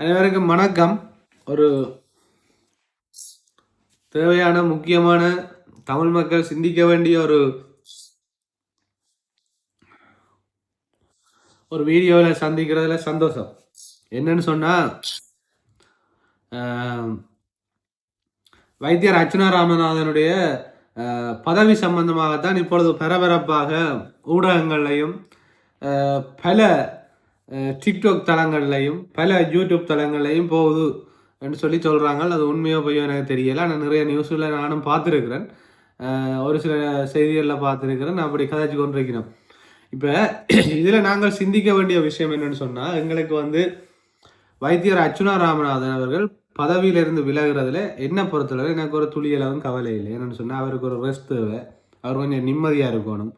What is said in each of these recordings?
அனைவருக்கும் வணக்கம். ஒரு தேவையான முக்கியமான தமிழ் மக்கள் சிந்திக்க வேண்டிய ஒரு வீடியோவில் சந்திக்கிறதுல சந்தோஷம். என்னன்னு சொன்னா, வைத்தியர் அர்ச்சுனா ராமநாதனுடைய பதவி சம்பந்தமாகத்தான் இப்பொழுது பரபரப்பாக ஊடகங்கள்லையும் பல டிக்டாக் தளங்கள்லையும் பல யூடியூப் தளங்கள்லையும் போகுது என்று சொல்லி சொல்கிறாங்க. அது உண்மையோ பொய்யோ எனக்கு தெரியலை. ஆனால் நிறைய நியூஸில் நானும் பார்த்துருக்குறேன், ஒரு சில செய்திகளில் பார்த்துருக்கிறேன், அப்படி கதைச்சு கொண்டிருக்கிறோம். இப்போ இதில் நாங்கள் சிந்திக்க வேண்டிய விஷயம் என்னன்னு சொன்னால், எங்களுக்கு வைத்தியர் அர்ச்சுனா ராமநாதன் அவர்கள் பதவியிலிருந்து விலகிறதுல என்ன பொறுத்தளவு எனக்கு ஒரு துளியளவும் கவலை இல்லை. என்னென்னு சொன்னால், அவருக்கு ஒரு ரெஸ்ட் தேவை, அவர் கொஞ்சம் நிம்மதியாக இருக்கணும்,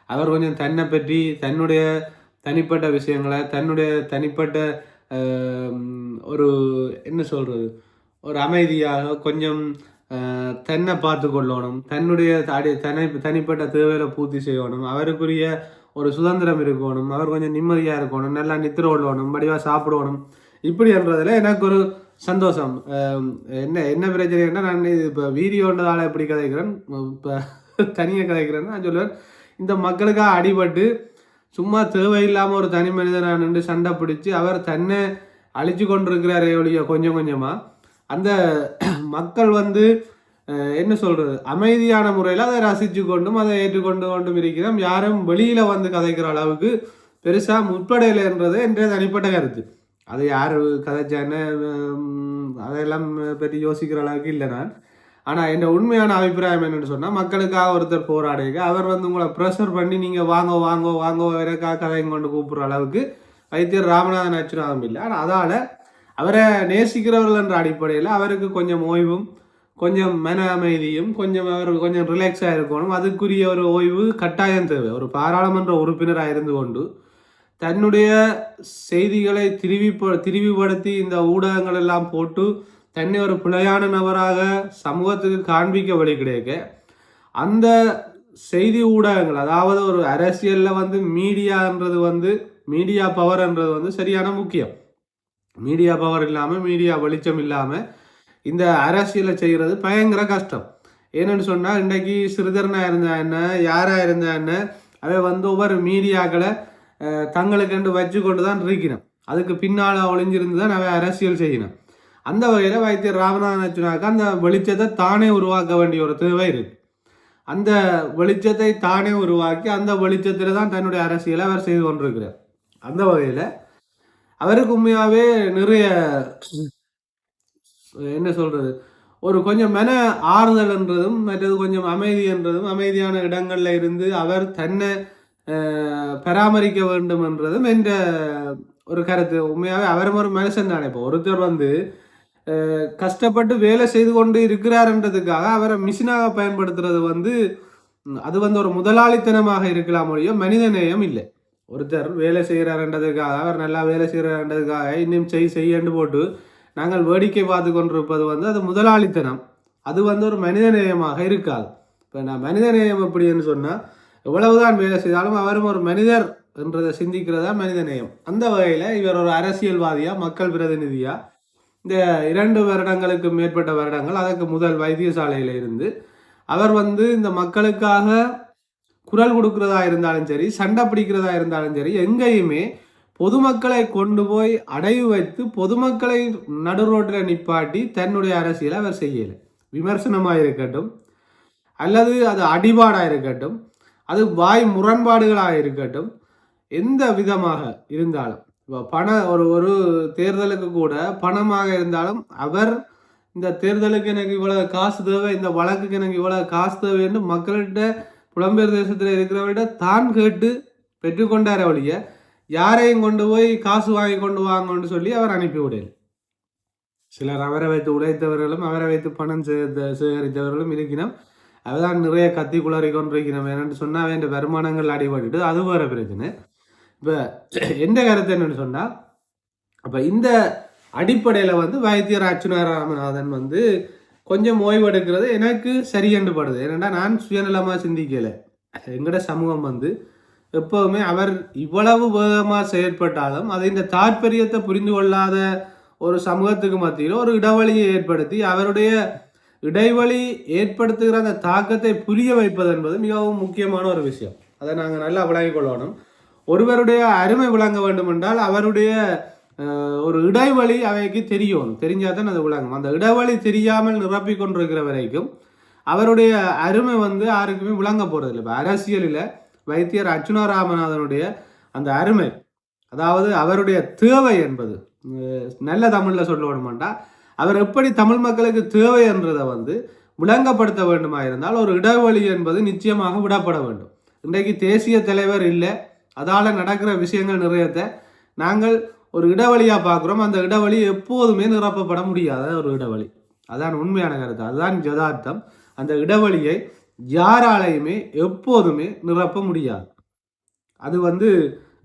அவர் கொஞ்சம் தன்னை பற்றி தன்னுடைய தனிப்பட்ட விஷயங்களை தன்னுடைய தனிப்பட்ட ஒரு என்ன சொல்கிறது ஒரு அமைதியாக கொஞ்சம் தன்னை பார்த்து கொள்ளணும், தன்னுடைய தனிப்பட்ட தேவையில பூர்த்தி செய்யணும், அவருக்குரிய ஒரு சுதந்திரம் இருக்கணும், அவர் கொஞ்சம் நிம்மதியாக இருக்கணும், நல்லா நித்திர கொள்ளணும், வடிவாக சாப்பிடணும். இப்படின்றதுல எனக்கு ஒரு சந்தோஷம். என்ன என்ன பிரச்சனைன்னா, நான் இப்போ வீடியோன்றதால எப்படி கதைக்கிறேன், இப்போ தனியாக கதைக்கிறேன்னு நான் சொல்லுவேன். இந்த மக்களுக்காக அடிபட்டு சும்மா தேவையில்லாமல் ஒரு தனி மனிதனாக நின்று சண்டை பிடிச்சி அவர் தன்னை அழிச்சு கொண்டிருக்கிறாரே ஒழிய கொஞ்சம் கொஞ்சமாக அந்த மக்கள் என்ன சொல்கிறது அமைதியான முறையில் அதை ரசித்து கொண்டும் அதை ஏற்றுக்கொண்டு கொண்டும் இருக்கிறோம். யாரும் வெளியில் கதைக்கிற அளவுக்கு பெருசாக முற்படையில்ன்றது என்ற தனிப்பட்ட கருத்து. அதை யார் கதைச்சான்னு அதையெல்லாம் பற்றி யோசிக்கிற அளவுக்கு இல்லை நான். ஆனால் என் உண்மையான அபிப்பிராயம் என்னென்னு சொன்னால், மக்களுக்காக ஒருத்தர் போராடுங்க, அவர் உங்களை ப்ரெஷர் பண்ணி நீங்கள் வாங்க வாங்க வாங்க எனக்காக கதைங்க கொண்டு கூப்பிட்ற அளவுக்கு வைத்தியர் ராமநாதன் அர்ச்சுனாவும் இல்லை. ஆனால் அதால் அவரை நேசிக்கிறவர்கள் என்ற அடிப்படையில் அவருக்கு கொஞ்சம் ஓய்வும் கொஞ்சம் மன அமைதியும் அவர் கொஞ்சம் ரிலாக்ஸாக இருக்கணும். அதுக்குரிய ஒரு ஓய்வு கட்டாயம் தேவை. ஒரு பாராளுமன்ற உறுப்பினராக இருந்து கொண்டு தன்னுடைய செய்திகளை திரிவுபடுத்தி இந்த ஊடகங்கள் எல்லாம் போட்டு தன்னை ஒரு பிழையான நபராக சமூகத்துக்கு காண்பிக்க வழி கிடைக்க அந்த செய்தி ஊடகங்கள், அதாவது ஒரு அரசியலில் மீடியான்றது மீடியா பவர்ன்றது சரியான முக்கியம். மீடியா பவர் இல்லாமல் மீடியா வெளிச்சம் இல்லாமல் இந்த அரசியலை செய்கிறது பயங்கர கஷ்டம். ஏன்னு சொன்னால், இன்றைக்கு சிறிதரனாக இருந்தா என்ன, யாராக இருந்தா என்ன, அவை ஒவ்வொரு மீடியாக்களை தங்களுக்கென்று வச்சு கொண்டு தான் இருக்கணும். அதுக்கு பின்னால் ஒளிஞ்சிருந்து தான் அவை அரசியல் செய்யணும். அந்த வகையில் வைத்தியர் ராமநாதன் அர்ச்சுனாவுக்கு அந்த வெளிச்சத்தை தானே உருவாக்க வேண்டிய ஒரு தேவை இருக்கு. அந்த வெளிச்சத்தை தானே உருவாக்கி அந்த வெளிச்சத்தில் தான் தன்னுடைய அரசியலை அவர் செய்து கொண்டிருக்கிறார். அந்த வகையில் அவருக்கு உண்மையாகவே நிறைய என்ன சொல்கிறது ஒரு கொஞ்சம் மன ஆறுதல் என்றதும் மற்றது கொஞ்சம் அமைதி என்றதும் அமைதியான இடங்களில் இருந்து அவர் தன்னை பராமரிக்க வேண்டும் என்றதும் என்ற ஒரு கருத்து. உண்மையாகவே அவரும் ஒரு மனுஷன் தானே. இப்போ ஒருத்தர் கஷ்டப்பட்டு வேலை செய்து கொண்டு இருக்கிறார்ன்றதுக்காக அவரை மிஷினாக பயன்படுத்துறது அது ஒரு முதலாளித்தனமாக இருக்கலாம் ஒழிய மனிதநேயம் இல்லை. ஒருத்தர் வேலை செய்கிறார்ன்றதுக்காக அவர் நல்லா வேலை செய்கிறார்ன்றதுக்காக இன்னும் செய்யண்டு போட்டு நாங்கள் வேடிக்கை பார்த்து கொண்டிருப்பது அது முதலாளித்தனம். அது ஒரு மனிதநேயமாக இருக்காது. இப்போ நான் மனிதநேயம் எப்படின்னு சொன்னால், எவ்வளவுதான் வேலை செய்தாலும் அவரும் ஒரு மனிதர் என்றதை சிந்திக்கிறதா மனிதநேயம். அந்த வகையில் இவர் ஒரு அரசியல்வாதியாக மக்கள் பிரதிநிதியாக இந்த 2 வருடங்களுக்கு மேற்பட்ட வருடங்கள் அதற்கு முதல் வைத்தியசாலையில் இருந்து அவர் இந்த மக்களுக்காக குரல் கொடுக்கிறதா இருந்தாலும் சரி, சண்டை பிடிக்கிறதா இருந்தாலும் சரி, எங்கேயுமே பொதுமக்களை கொண்டு போய் அடைவு வைத்து பொதுமக்களை நடு ரோட்டில் நிப்பாட்டி தன்னுடைய அரசியலை அவர் செய்யலை. விமர்சனமாக இருக்கட்டும், அல்லது அது அடிபாடாக இருக்கட்டும், அது வாய் முரண்பாடுகளாக இருக்கட்டும், எந்த விதமாக இருந்தாலும் ஒரு தேர்தலுக்கு கூட பணமாக இருந்தாலும் அவர் இந்த தேர்தலுக்கு எனக்கு இவ்வளவு காசு தேவை, இந்த வழக்குக்கு எனக்கு இவ்வளவு காசு தேவை என்று மக்கள்கிட்ட புலம்பெயர் தேசத்தில் இருக்கிறவர்கிட்ட தான் கேட்டு பெற்றுக்கொண்டார ஒழிய யாரையும் கொண்டு போய் காசு வாங்கி கொண்டு வாங்கன்னு சொல்லி அவர் அனுப்பிவிடல். சிலர் அவரை வைத்து உழைத்தவர்களும் அவரை வைத்து பணம் சேகரித்தவர்களும் இருக்கணும். அவதான் நிறைய கத்தி குளறி கொண்டிருக்கணும். என்னென்னு சொன்னால் அவன் வருமானங்கள் அடிபட்டு அது வேற பிரச்சனை. இப்போ எந்த கருத்து என்னன்னு சொன்னால், அப்போ இந்த அடிப்படையில் வைத்தியர் அர்ச்சுனா ராமநாதன் கொஞ்சம் ஓய்வெடுக்கிறது எனக்கு சரியென்று படுது. ஏன்னா நான் சுயநலமாக சிந்திக்கலை. எங்களோட சமூகம் எப்போவுமே அவர் இவ்வளவு வேகமாக செயற்பட்டாலும் அதை இந்த தாற்பயத்தை புரிந்து கொள்ளாத ஒரு சமூகத்துக்கு மத்தியில் ஒரு இடைவெளியை ஏற்படுத்தி அவருடைய இடைவெளி ஏற்படுத்துகிற அந்த தாக்கத்தை புரிய வைப்பது என்பது மிகவும் முக்கியமான ஒரு விஷயம். அதை நாங்கள் நல்லா விளங்கிக் கொள்ளணும். ஒருவருடைய அருமை விளங்க வேண்டும் என்றால் அவருடைய ஒரு இடைவெளி அவைக்கு தெரியும், தெரிஞ்சால் தான் அது விளங்கும். அந்த இடைவெளி தெரியாமல் நிரப்பி கொண்டிருக்கிற வரைக்கும் அவருடைய அருமை யாருக்குமே விளங்க போறதில்லை. இப்போ அரசியலில் வைத்தியர் அர்ச்சுனா ராமநாதனுடைய அந்த அருமை, அதாவது அவருடைய தேவை என்பது நல்ல தமிழில் சொல்ல வேணுமாண்டா, அவர் எப்படி தமிழ் மக்களுக்கு தேவை என்றதை விளங்கப்படுத்த வேண்டுமா இருந்தால் ஒரு இடைவெளி என்பது நிச்சயமாக விடப்பட வேண்டும். இன்றைக்கு தேசிய தலைவர் இல்லை, அதால் நடக்கிற விஷயங்கள் நிறையத்தை நாங்கள் ஒரு இடைவெளியாக பார்க்குறோம். அந்த இடைவெளி எப்போதுமே நிரப்பப்பட முடியாத ஒரு இடைவெளி. அதான் உண்மையான கருத்து, அதுதான் யதார்த்தம். அந்த இடைவெளியை யாராலையுமே எப்போதுமே நிரப்ப முடியாது. அது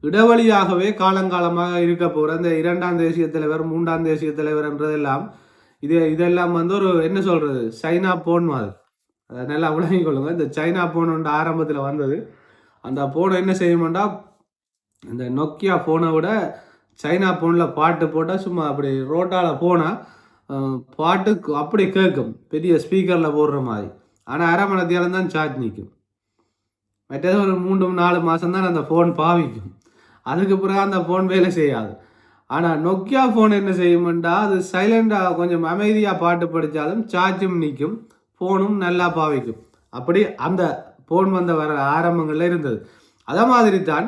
இடைவெளியாகவே காலங்காலமாக இருக்க போகிற இந்த 2ஆம் தேசிய தலைவர் 3ஆம் தேசிய தலைவர் என்றதெல்லாம் இதெல்லாம் ஒரு என்ன சொல்கிறது, சைனா போன் மாதிரி. அதை நல்லா விளங்கிக் கொள்ளுங்க. இந்த சைனா போன் ஆரம்பத்தில் வந்தது. அந்த போனை என்ன செய்யுமாண்டா, இந்த நோக்கியா போனை விட சைனா போனில் பாட்டு போட்டால் சும்மா அப்படி ரோட்டால் போனால் பாட்டு அப்படி கேட்கும், பெரிய ஸ்பீக்கரில் போடுற மாதிரி. ஆனால் அரை மணி நேரம் தான் சார்ஜ் நிற்கும். மற்றது ஒரு 3-4 மாதம் தான் அந்த ஃபோன் பாவிக்கும். அதுக்கு பிறகு அந்த ஃபோன் வேலை செய்யாது. ஆனால் நோக்கியா ஃபோன் என்ன செய்யுமெண்டா, அது சைலண்டாக கொஞ்சம் அமைதியாக பாட்டு படித்தாலும் சார்ஜும் நிற்கும், ஃபோனும் நல்லா பாவிக்கும். அப்படி அந்த ஃபோன் வர ஆரம்பங்களில் இருந்தது. அதே மாதிரி தான்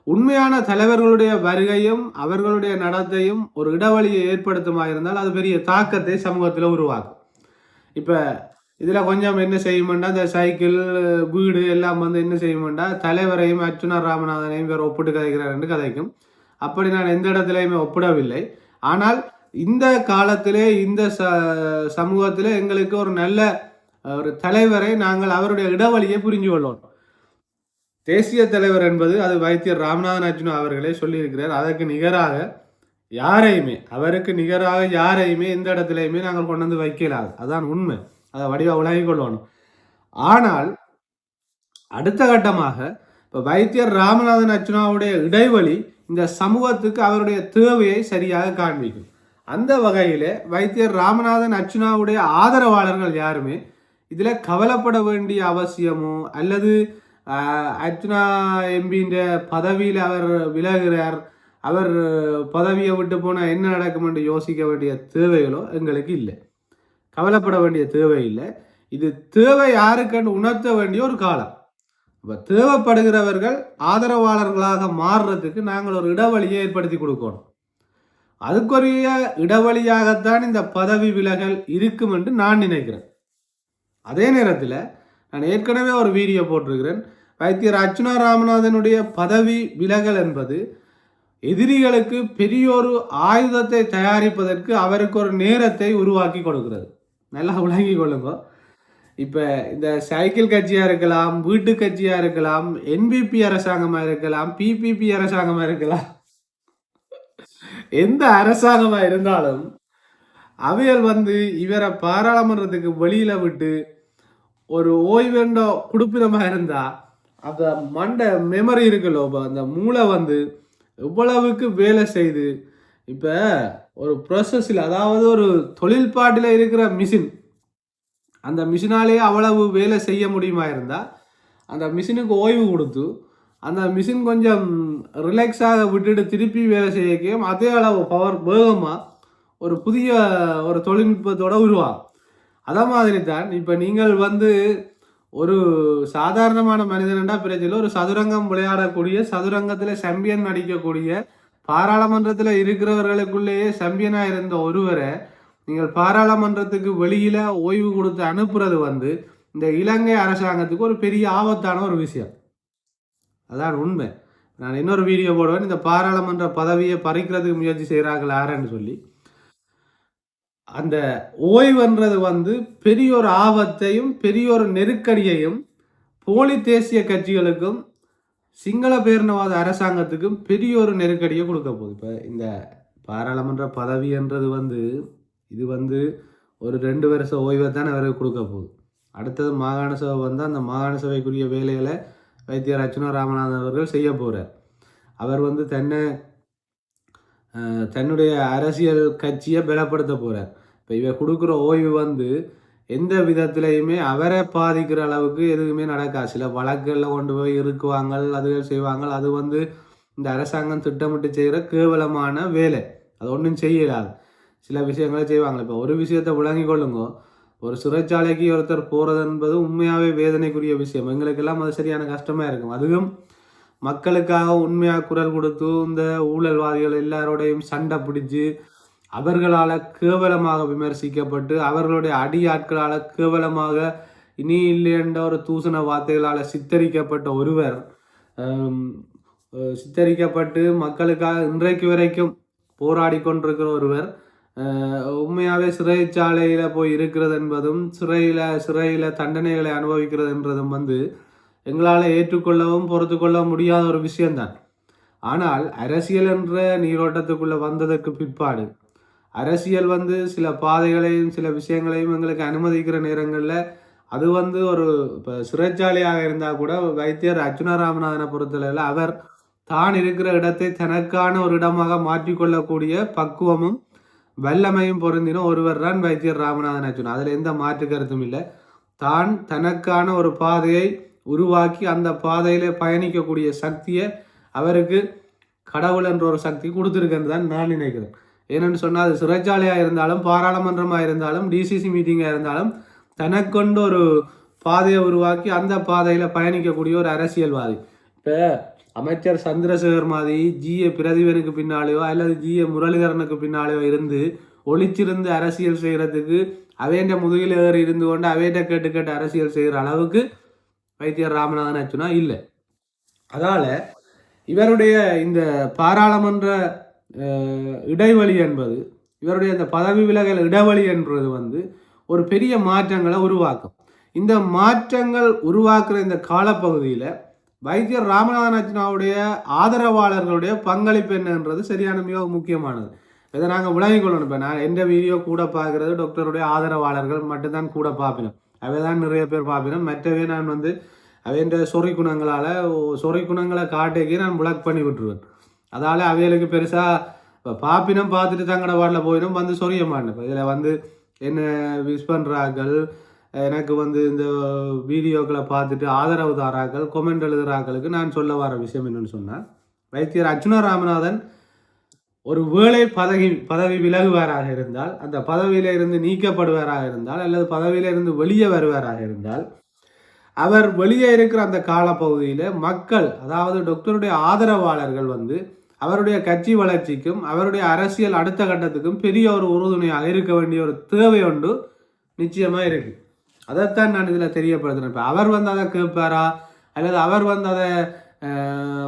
உண்மையான தலைவர்களுடைய வருகையும் அவர்களுடைய நடத்தையும் ஒரு இடைவெளியை ஏற்படுத்துமா இருந்தால் அது பெரிய தாக்கத்தை சமூகத்தில் உருவாக்கும். இப்போ இதில் கொஞ்சம் என்ன செய்யுமெண்டா, இந்த சைக்கிள் வீடு எல்லாம் என்ன செய்யுமெண்டா, தலைவரையும் அர்ச்சுனா ராமநாதனையும் வேறு ஒப்பிட்டு கதைக்கிறார் என்று கதைக்கும். அப்படி நான் எந்த இடத்துலையுமே ஒப்பிடவில்லை. ஆனால் இந்த காலத்திலே இந்த சமூகத்தில் எங்களுக்கு ஒரு நல்ல ஒரு தலைவரை நாங்கள் அவருடைய இடைவெளியை புரிஞ்சு கொள்ளோம். தேசிய தலைவர் என்பது அது வைத்தியர் ராமநாதன் அர்ச்சுனா அவர்களே சொல்லியிருக்கிறார். அதற்கு நிகராக யாரையுமே, அவருக்கு நிகராக யாரையுமே எந்த இடத்துலையுமே நாங்கள் கொண்டு வந்து வைக்கலாது. அதான் உண்மை. அதை வடிவா உலகிக் கொள்ளணும். ஆனால் அடுத்த கட்டமாக இப்போ வைத்தியர் ராமநாதன் அர்ச்சுனாவுடைய இடைவெளி இந்த சமூகத்துக்கு அவருடைய தேவையை சரியாக காண்பிக்கும். அந்த வகையில் வைத்தியர் ராமநாதன் அர்ச்சுனாவுடைய ஆதரவாளர்கள் யாருமே இதில் கவலைப்பட வேண்டிய அவசியமோ அல்லது அர்ச்சுனா எம்பின்ற பதவியில் அவர் விலகிறார், அவர் பதவியை விட்டு போனால் என்ன நடக்கும் என்று யோசிக்க வேண்டிய தேவைகளோ எங்களுக்கு இல்லை. கவலைப்பட வேண்டிய தேவை இல்லை. இது தேவை யாருக்குன்னு உணர்த்த வேண்டிய ஒரு காலம். இப்போ தேவைப்படுகிறவர்கள் ஆதரவாளர்களாக மாறுறதுக்கு நாங்கள் ஒரு இடைவெளியை ஏற்படுத்தி கொடுக்கணும். அதுக்குரிய இடைவெளியாகத்தான் இந்த பதவி விலகல் இருக்கும் என்று நான் நினைக்கிறேன். அதே நேரத்தில் நான் ஏற்கனவே ஒரு வீடியோ போட்டிருக்கிறேன். வைத்தியர் அர்ச்சுனா ராமநாதனுடைய பதவி விலகல் என்பது எதிரிகளுக்கு பெரியோரு ஆயுதத்தை தயாரிப்பதற்கு அவருக்கு ஒரு நேரத்தை உருவாக்கி கொடுக்கிறது. நல்லா விளங்கி கொள்ளுங்க. இப்போ இந்த சைக்கிள் கட்சியாக இருக்கலாம், வீட்டு கட்சியாக இருக்கலாம், என்பிபி அரசாங்கமாக இருக்கலாம், பிபிபி அரசாங்கமாக இருக்கலாம், எந்த அரசாங்கமாக இருந்தாலும் அவைகள் இவரை பாராளுமன்றத்துக்கு வெளியில விட்டு ஒரு ஓய்வெண்டோ குடுப்பினமாக இருந்தா அந்த மண்டை மெமரி இருக்குல்லோ, அந்த மூளை எவ்வளவுக்கு வேலை செய்து இப்போ ஒரு ப்ராசஸில், அதாவது ஒரு தொழில்பாட்டில் இருக்கிற மிஷின், அந்த மிஷினாலேயே அவ்வளவு வேலை செய்ய முடியுமா இருந்தால் அந்த மிஷினுக்கு ஓய்வு கொடுத்து அந்த மிஷின் கொஞ்சம் ரிலாக்ஸாக விட்டுட்டு திருப்பி வேலை செய்யக்கையும் அதே அளவு பவர் வேகமாக ஒரு புதிய ஒரு தொழில்நுட்பத்தோட உருவாகும். அதே மாதிரி தான் இப்போ நீங்கள் ஒரு சாதாரணமான மனிதனண்டா பிரச்சனை, ஒரு சதுரங்கம் விளையாடக்கூடிய, சதுரங்கத்தில் சாம்பியன் நடிக்கக்கூடிய, பாராளுமன்றத்தில் இருக்கிறவர்களுக்குள்ளேயே சாம்பியனாக இருந்த ஒருவரை நீங்கள் பாராளுமன்றத்துக்கு வெளியில் ஓய்வு கொடுத்து அனுப்புறது இந்த இலங்கை அரசாங்கத்துக்கு ஒரு பெரிய ஆபத்தான ஒரு விஷயம். அதான் உண்மை. நான் இன்னொரு வீடியோ போடுவேன், இந்த பாராளுமன்ற பதவியை பறிக்கிறதுக்கு முயற்சி செய்கிறார்கள் யாருன்னு சொல்லி. அந்த ஓய்வுன்றது பெரிய ஒரு ஆபத்தையும் பெரிய ஒரு நெருக்கடியையும் போலி தேசிய கட்சிகளுக்கும் சிங்கள பேரினவாத அரசாங்கத்துக்கும் பெரிய ஒரு நெருக்கடியை கொடுக்க போகுது. இப்போ இந்த பாராளுமன்ற பதவி என்றது இது ஒரு 2 வருஷ ஓய்வை தான் அவருக்கு கொடுக்க போகுது. அடுத்தது மாகாண சபை அந்த மாகாண சபைக்குரிய வேலைகளை வைத்தியர் அர்ச்சுனா ராமநாதன் அவர்கள் செய்ய போகிறார். அவர் தன்னை தன்னுடைய அரசியல் கட்சியை பலப்படுத்த போகிறார். இப்போ இவ கொடுக்குற ஓய்வு வந்து எந்த விதத்திலையுமே அவரை பாதிக்கிற அளவுக்கு எதுவுமே நடக்காது. சில வழக்குகளில் கொண்டு போய் இருக்குவாங்க, அதுகள் செய்வாங்க. அது வந்து இந்த அரசாங்கம் திட்டமிட்டு செய்கிற கேவலமான வேலை. அது ஒன்றும் செய்யலாது. சில விஷயங்களை செய்வாங்க. இப்போ ஒரு விஷயத்தை விளங்கி கொள்ளுங்க, ஒரு சிறைச்சாலைக்கு ஒருத்தர் போகிறது என்பது உண்மையாகவே வேதனைக்குரிய விஷயம். எங்களுக்கெல்லாம் அது சரியான கஷ்டமாக இருக்கும். அதுவும் மக்களுக்காக உண்மையாக குரல் கொடுத்து இந்த ஊழல்வாதிகள் எல்லாரோடையும் சண்டை பிடிச்சு அவர்களால் கேவலமாக விமர்சிக்கப்பட்டு அவர்களுடைய அடியாட்களால் கேவலமாக இனி இல்லை என்ற ஒரு தூசண வார்த்தைகளால் சித்தரிக்கப்பட்ட ஒருவர், சித்தரிக்கப்பட்டு மக்களுக்காக இன்றைக்கு வரைக்கும் போராடி கொண்டிருக்கிற ஒருவர் உண்மையாகவே சிறைச்சாலையில் போய் இருக்கிறது என்பதும் சிறையில் தண்டனைகளை அனுபவிக்கிறது என்றதும் வந்து எங்களால் ஏற்றுக்கொள்ளவும் பொறுத்து கொள்ள முடியாத ஒரு விஷயம்தான். ஆனால் அரசியல் என்ற நீரோட்டத்துக்குள்ளே வந்ததற்கு பிற்பாடு அரசியல் வந்து சில பாதைகளையும் சில விஷயங்களையும் எங்களுக்கு அனுமதிக்கிற நேரங்களில் அது வந்து ஒரு இப்போ சிறைச்சாலையாக இருந்தால் கூட வைத்தியர் அர்ச்சுனா ராமநாதனை பொறுத்தளவில் அவர் தான் இருக்கிற இடத்தை தனக்கான ஒரு இடமாக மாற்றிக்கொள்ளக்கூடிய பக்குவமும் வல்லமையும் பொருந்தின ஒருவர் தான் வைத்தியர் ராமநாதன் அர்ச்சுனா. அதில் எந்த மாற்று கருத்தும் இல்லை. தான் தனக்கான ஒரு பாதையை உருவாக்கி அந்த பாதையிலே பயணிக்கக்கூடிய சக்தியை அவருக்கு கடவுள் என்ற ஒரு சக்தி கொடுத்துருக்குன்னு தான் நான் நினைக்கிறேன். ஏன்னு சொன்னால் அது சிறைச்சாலையாக இருந்தாலும் பாராளுமன்றமாக இருந்தாலும் டிசிசி மீட்டிங்காக இருந்தாலும் தனக்கொண்டு ஒரு பாதையை உருவாக்கி அந்த பாதையில் பயணிக்கக்கூடிய ஒரு அரசியல்வாதி. இப்போ அமைச்சர் சந்திரசேகர் மாதிரி ஜிஏ பிரதீபனுக்கு பின்னாலேயோ அல்லது ஜிஏ முரளிதரனுக்கு பின்னாலேயோ இருந்து ஒளிச்சிருந்து அரசியல் செய்கிறதுக்கு அவேண்ட முதுகில் ஏறி இருந்து கொண்டு அவேண்ட கேட்டு அரசியல் செய்கிற அளவுக்கு வைத்தியர் ராமநாதன் அர்ச்சுனா இல்லை. அதால் இவருடைய இந்த பாராளுமன்ற இடைவெளி என்பது, இவருடைய இந்த பதவி விலகல் இடைவெளி என்பது வந்து ஒரு பெரிய மாற்றங்களை உருவாக்கும். இந்த மாற்றங்கள் உருவாக்குற இந்த காலப்பகுதியில் வைத்தியர் ராமநாதன் அர்ச்சுனாவுடைய ஆதரவாளர்களுடைய பங்களிப்பு என்னன்றது சரியான மிக முக்கியமானது. இதை நாங்கள் விளங்கிக் கொள்ளணும். இப்போ நான் எந்த வீடியோ கூட பார்க்குறது டாக்டருடைய ஆதரவாளர்கள் மட்டும்தான் கூட பார்ப்பினோம். அவை தான் நிறைய பேர் பார்ப்பினோம். மற்றவே நான் வந்து அவைன்ற சொறி குணங்களை காட்டிக்கி நான் பிளாக் பண்ணி விட்டுருவேன். அதால் அவைகளுக்கு பெருசாக இப்போ பாப்பினம் பார்த்துட்டு தங்கட வாட்டில் போயிடும் வந்து சொரிய மாட்டேன். இப்போ இதில் வந்து என்ன விஷ் பண்ணுறாக்கள், எனக்கு வந்து இந்த வீடியோக்களை பார்த்துட்டு ஆதரவு தாராக்கள், கொமெண்ட் எழுதுகிறாக்களுக்கு நான் சொல்ல வர விஷயம் என்னன்னு சொன்னால், வைத்தியர் அர்ச்சுனா ராமநாதன் ஒரு வேளை பதவி விலகுவாராக இருந்தால், அந்த பதவியில இருந்து நீக்கப்படுவாராக இருந்தால், அல்லது பதவியில இருந்து வெளியே வருவாராக இருந்தால், அவர் வெளியே இருக்கிற அந்த காலப்பகுதியில் மக்கள், அதாவது டாக்டருடைய ஆதரவாளர்கள் வந்து அவருடைய கட்சி வளர்ச்சிக்கும் அவருடைய அரசியல் அடுத்த கட்டத்துக்கும் பெரிய ஒரு உறுதுணையாக இருக்க வேண்டிய ஒரு தேவை ஒன்று நிச்சயமாக இருக்குது. அதைத்தான் நான் இதில் தெரியப்படுத்தினேன். இப்போ அவர் வந்து அதை கேட்பாரா அல்லது அவர் வந்து அதை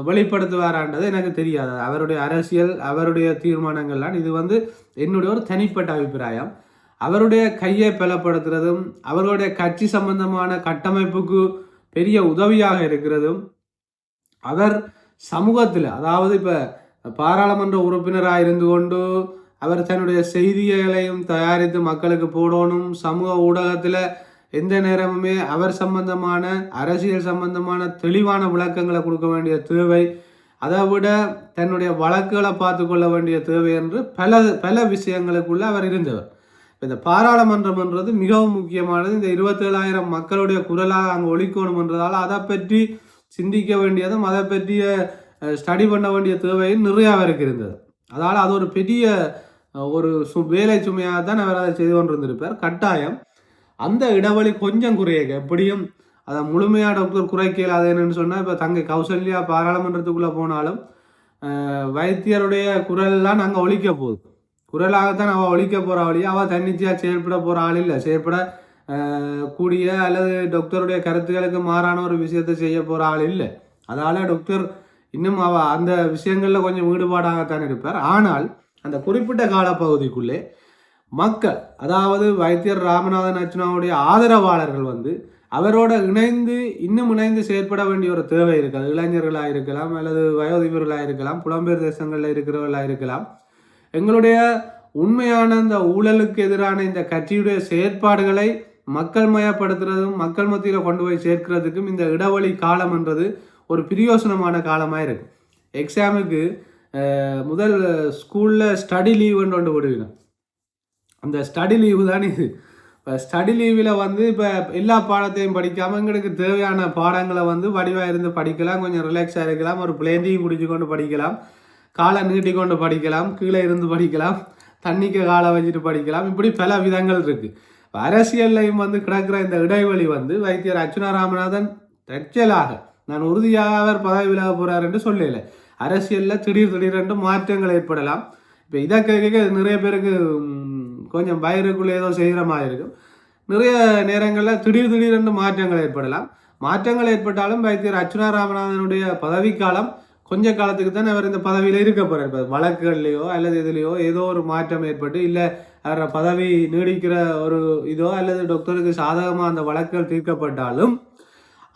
வெளிப்படுத்துவாரான்றது எனக்கு தெரியாது. அவருடைய அரசியல், அவருடைய தீர்மானங்கள்லாம் இது வந்து என்னுடைய ஒரு தனிப்பட்ட அபிப்பிராயம். அவருடைய கையை பலப்படுத்துறதும் அவருடைய கட்சி சம்பந்தமான கட்டமைப்புக்கு பெரிய உதவியாக இருக்கிறதும் அவர் சமூகத்தில், அதாவது இப்போ பாராளுமன்ற உறுப்பினராக இருந்து கொண்டு அவர் தன்னுடைய செய்திகளையும் தயாரித்து மக்களுக்கு போடணும். சமூக ஊடகத்தில் எந்த நேரமுமே அவர் சம்பந்தமான அரசியல் சம்பந்தமான தெளிவான விளக்கங்களை கொடுக்க வேண்டிய தேவை, அதை விட தன்னுடைய வழக்குகளை பார்த்து கொள்ள வேண்டிய தேவை என்று பல விஷயங்களுக்குள்ள அவர் இருந்தவர். இந்த பாராளுமன்றம் என்றது மிகவும் முக்கியமானது. இந்த 27,000 மக்களுடைய குரலாக அங்கே ஒழிக்கணும் என்றதால் அதை பற்றி சிந்திக்க வேண்டியதும் அதை பற்றிய ஸ்டடி பண்ண வேண்டிய தேவையும் நிறைய அவருக்கு இருந்தது. அதால் அது ஒரு பெரிய ஒரு வேலை சுமையாக தான் அவர் அதை செய்து கொண்டிருந்திருப்பார். கட்டாயம் அந்த இடைவெளி கொஞ்சம் குறைய, எப்படியும் அதை முழுமையாக டாக்டர் குறைக்கல. அது என்னன்னு சொன்னால், இப்போ தங்கை கௌசல்யா பாராளுமன்றத்துக்குள்ளே போனாலும் வைத்தியருடைய குரல்லாம் நாங்கள் ஒழிக்க போகுது. குரலாகத்தான் அவள் ஒழிக்க போகிற வழியாக அவள் தன்னிச்சையாக செயல்பட போகிற ஆள் இல்லை. செயல்பட கூடிய அல்லது டாக்டருடைய கருத்துக்களுக்கு மாறான ஒரு விஷயத்தை செய்ய போகிற ஆள் இல்லை. அதனால் டாக்டர் இன்னும் அவள் அந்த விஷயங்களில் கொஞ்சம் ஈடுபாடாகத்தான் இருப்பார். ஆனால் அந்த குறிப்பிட்ட காலப்பகுதிக்குள்ளே மக்கள், அதாவது வைத்தியர் ராமநாதன் அர்ச்சுனாவுடைய ஆதரவாளர்கள் வந்து அவரோட இன்னும் இணைந்து செயற்பட வேண்டிய ஒரு தேவை இருக்குது. இளைஞர்களாக இருக்கலாம் அல்லது வயோதிபர்களாக இருக்கலாம், புலம்பெயர் தேசங்களில் இருக்கிறவர்களாக இருக்கலாம். எங்களுடைய உண்மையான இந்த ஊழலுக்கு எதிரான இந்த கட்சியுடைய செயற்பாடுகளை மக்கள் மயப்படுத்துறதும் மக்கள் மத்தியில் கொண்டு போய் சேர்க்கிறதுக்கும் இந்த இடைவெளி காலம் என்றது ஒரு பிரயோசனமான காலமாக இருக்குது. எக்ஸாமுக்கு முதல் ஸ்கூலில் ஸ்டடி லீவுன்னு ஒன்று விடுவினோம். அந்த ஸ்டடி லீவு தான் இது. இப்போ ஸ்டடி லீவில் வந்து இப்போ எல்லா பாடத்தையும் படிக்காமல் எங்களுக்கு தேவையான பாடங்களை வந்து வடிவாக இருந்து படிக்கலாம், கொஞ்சம் ரிலாக்ஸாக இருக்கலாம், ஒரு பிளேண்டியும் குடிச்சு கொண்டு படிக்கலாம், காலை நீட்டி கொண்டு படிக்கலாம், கீழே இருந்து படிக்கலாம், தண்ணிக்கு காலை வச்சுட்டு படிக்கலாம். இப்படி பல விதங்கள் இருக்குது. இப்போ அரசியல்லையும் வந்து கிடக்கிற இந்த இடைவெளி வந்து வைத்தியர் அர்ச்சுனா ராமநாதன் தற்செயலாக, நான் உறுதியாக அவர் பதவி விலக போகிறார் என்று சொல்லலை, அரசியலில் திடீரென்று மாற்றங்கள் ஏற்படலாம். இப்போ இதை கேட்க நிறைய பேருக்கு கொஞ்சம் வயிறுக்குள்ளே ஏதோ செய்கிற மாதிரி இருக்கும். நிறைய நேரங்களில் திடீரென்று மாற்றங்கள் ஏற்படலாம். மாற்றங்கள் ஏற்பட்டாலும் வைத்தியர் அர்ச்சுனா ராமநாதனுடைய பதவிக்காலம் கொஞ்ச காலத்துக்கு தான் அவர் இந்த பதவியில் இருக்க போகிறார். இப்போ வழக்குகள்லையோ அல்லது இதுலையோ ஏதோ ஒரு மாற்றம் ஏற்பட்டு, இல்லை அவரை பதவி நீடிக்கிற ஒரு இதோ அல்லது டாக்டருக்கு சாதகமாக அந்த வழக்குகள் தீர்க்கப்பட்டாலும்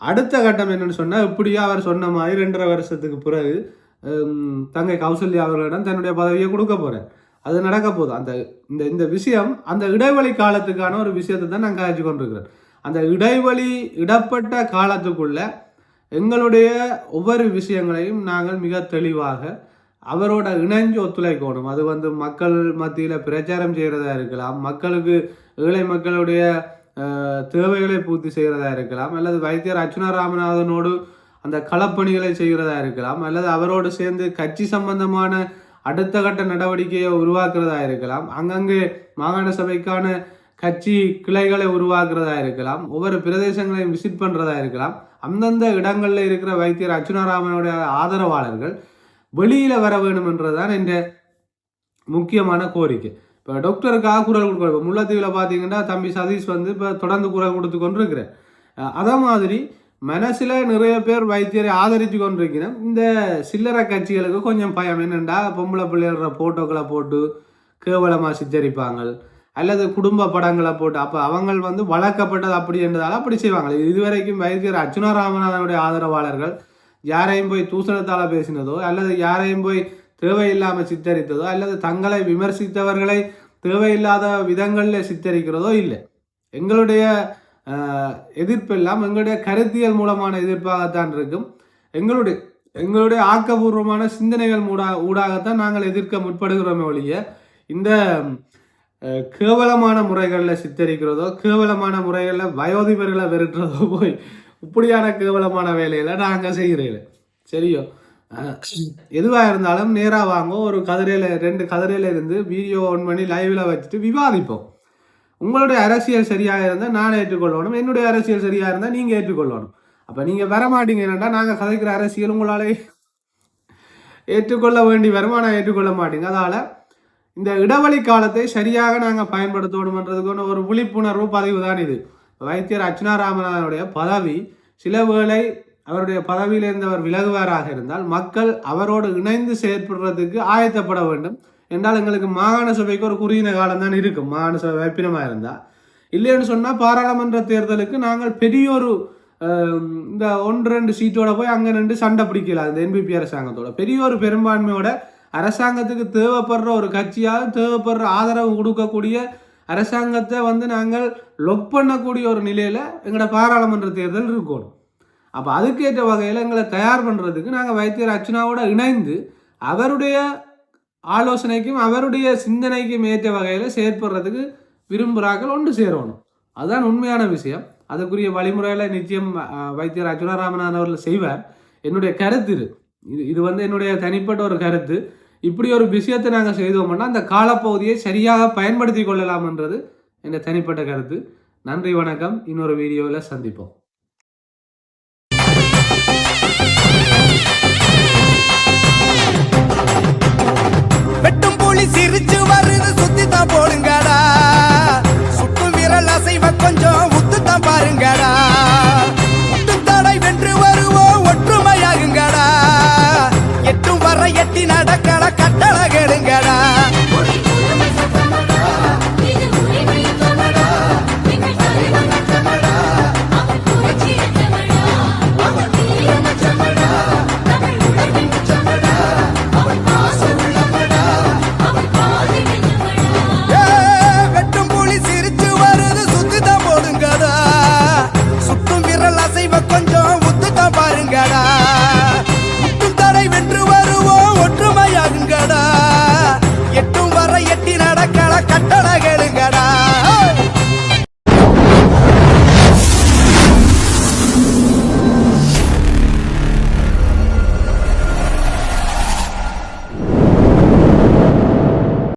அடுத்த கட்டம் என்னன்னு சொன்னால், இப்படியா அவர் சொன்ன மாதிரி 2.5 வருஷத்துக்கு பிறகு தங்கை கௌசல்யா அவர்களிடம் தன்னுடைய பதவியை கொடுக்க போகிறார். அது நடக்க போதும். அந்த இந்த விஷயம் அந்த இடைவெளி காலத்துக்கான ஒரு விஷயத்தை தான் நான் காய்ச்சி கொண்டிருக்கிறேன். அந்த இடைவெளி இடப்பட்ட காலத்துக்குள்ள எங்களுடைய ஒவ்வொரு விஷயங்களையும் நாங்கள் மிக தெளிவாக அவரோட இணைஞ்சு ஒத்துழைக்கணும். அது வந்து மக்கள் மத்தியில் பிரச்சாரம் செய்கிறதா இருக்கலாம், மக்களுக்கு ஏழை மக்களுடைய தேவைகளை பூர்த்தி செய்கிறதா இருக்கலாம், அல்லது வைத்தியர் அர்ச்சுனா ராமநாதனோடு அந்த களப்பணிகளை செய்கிறதா இருக்கலாம், அல்லது அவரோடு சேர்ந்து கட்சி சம்பந்தமான அடுத்த கட்ட நடவடிக்கையை உருவாக்குறதா இருக்கலாம், அங்கங்கே மாகாண சபைக்கான கட்சி கிளைகளை உருவாக்குறதா இருக்கலாம், ஒவ்வொரு பிரதேசங்களையும் விசிட் பண்ணுறதா இருக்கலாம். அந்தந்த இடங்களில் இருக்கிற வைத்தியர் அர்ச்சுனா ராமனுடைய ஆதரவாளர்கள் வெளியில் வர வேணும் என்றுதான் என்ற முக்கியமான கோரிக்கை. இப்போ டாக்டருக்காக குரல் கொடுக்க முல்லைத்தீவில் பார்த்தீங்கன்னா தம்பி சதீஷ் வந்து இப்போ தொடர்ந்து குரல் கொடுத்து கொண்டு இருக்கிறேன். அதே மாதிரி மனசில் நிறைய பேர் வைத்தியரை ஆதரித்து கொண்டிருக்கிறேன். இந்த சில்லறை கட்சிகளுக்கு கொஞ்சம் பயம் என்னென்னா, பொம்பளை பிள்ளைகள போட்டோக்களை போட்டு கேவலமாக சித்தரிப்பாங்க, அல்லது குடும்ப படங்களை போட்டு அப்போ அவங்க வந்து வளர்க்கப்பட்டது அப்படி என்றதால் அப்படி செய்வாங்க. இதுவரைக்கும் வைத்தியர் அர்ச்சுனா ராமநாதனுடைய ஆதரவாளர்கள் யாரையும் போய் தூசணத்தால் பேசினதோ அல்லது யாரையும் போய் தேவையில்லாமல் சித்தரித்ததோ அல்லது தங்களை விமர்சித்தவர்களை தேவையில்லாத விதங்களில் சித்தரிக்கிறதோ இல்லை. எங்களுடைய எதிர்ப்பெல்லாம் எங்களுடைய கருத்தியல் மூலமான எதிர்ப்பாகத்தான் இருக்கும். எங்களுடைய ஆக்கப்பூர்வமான சிந்தனைகள் ஊடாகத்தான் நாங்கள் எதிர்க்க முற்படுகிறோமே ஒழிய இந்த கேவலமான முறைகளில் சித்தரிக்கிறதோ கேவலமான முறைகளில் வயோதிபர்களை வெறுக்கிறதோ போய் இப்படியான கேவலமான வேலையில நாங்கள் செய்கிறேன். சரியோ, எதுவாக இருந்தாலும் நேராக வாங்க, ஒரு கதிரையில் 2 கதிரையில் இருந்து வீடியோ ஆன் பண்ணி லைவில் வச்சுட்டு விவாதிப்போம். உங்களுடைய அரசியல் சரியாக இருந்தால் நான் ஏற்றுக்கொள்ளணும், என்னுடைய அரசியல் சரியாக இருந்தால் நீங்கள் ஏற்றுக்கொள்ளணும். அப்போ நீங்கள் வரமாட்டீங்க என்னென்னா நாங்கள் கதைக்கிற அரசியல் உங்களால் ஏற்றுக்கொள்ள வேண்டி வருமானம் ஏற்றுக்கொள்ள மாட்டீங்க. அதனால் இந்த இடைவெளி காலத்தை சரியாக நாங்கள் பயன்படுத்தணும்ன்றதுக்கான ஒரு விழிப்புணர்வு பதிவு தான் இது. வைத்தியர் அர்ச்சுனா ராமநாதனுடைய பதவி சில வேளை அவருடைய பதவியிலிருந்து அவர் விலகுவாராக இருந்தால் மக்கள் அவரோடு இணைந்து செயற்படுறதுக்கு ஆயத்தப்பட வேண்டும் என்றால் எங்களுக்கு மாகாண சபைக்கு ஒரு குறுகின காலம் தான் இருக்கும். மாகாண சபை வைப்பினமாக இருந்தால் இல்லைன்னு சொன்னால் பாராளுமன்ற தேர்தலுக்கு நாங்கள் பெரிய ஒரு இந்த 1-2 சீட்டோட போய் அங்கே நின்று சண்டை பிடிக்கலாம். இந்த என்பிபி அரசாங்கத்தோட பெரிய ஒரு பெரும்பான்மையோட அரசாங்கத்துக்கு தேவைப்படுற ஒரு கட்சியாக தேவைப்படுற ஆதரவு கொடுக்கக்கூடிய அரசாங்கத்தை வந்து நாங்கள் லொக் பண்ணக்கூடிய ஒரு நிலையில் எங்களோட பாராளுமன்ற தேர்தல் இருக்கணும். அப்போ அதுக்கேற்ற வகையில் எங்களை தயார் பண்ணுறதுக்கு நாங்கள் வைத்தியர் அர்ச்சுனாவோட இணைந்து அவருடைய ஆலோசனைக்கும் அவருடைய சிந்தனைக்கும் ஏற்ற வகையில் செயற்படுறதுக்கு விரும்புகிறார்கள் ஒன்று சேரணும். அதுதான் உண்மையான விஷயம். அதுக்குரிய வழிமுறைகளை நிச்சயம் வைத்தியர் அர்ச்சுனா ராமநாதன் அவர்கள் செய்வார். என்னுடைய கருத்து இது வந்து என்னுடைய தனிப்பட்ட ஒரு கருத்து. இப்படி ஒரு விஷயத்தை நாங்கள் செய்தோம்னா அந்த காலப்பகுதியை சரியாக பயன்படுத்தி கொள்ளலாம்ன்றது என் தனிப்பட்ட கருத்து. நன்றி, வணக்கம். இன்னொரு வீடியோவில் சந்திப்போம். வெட்டும் புலி சிரிச்சு வருது, சுத்தி தான் போடு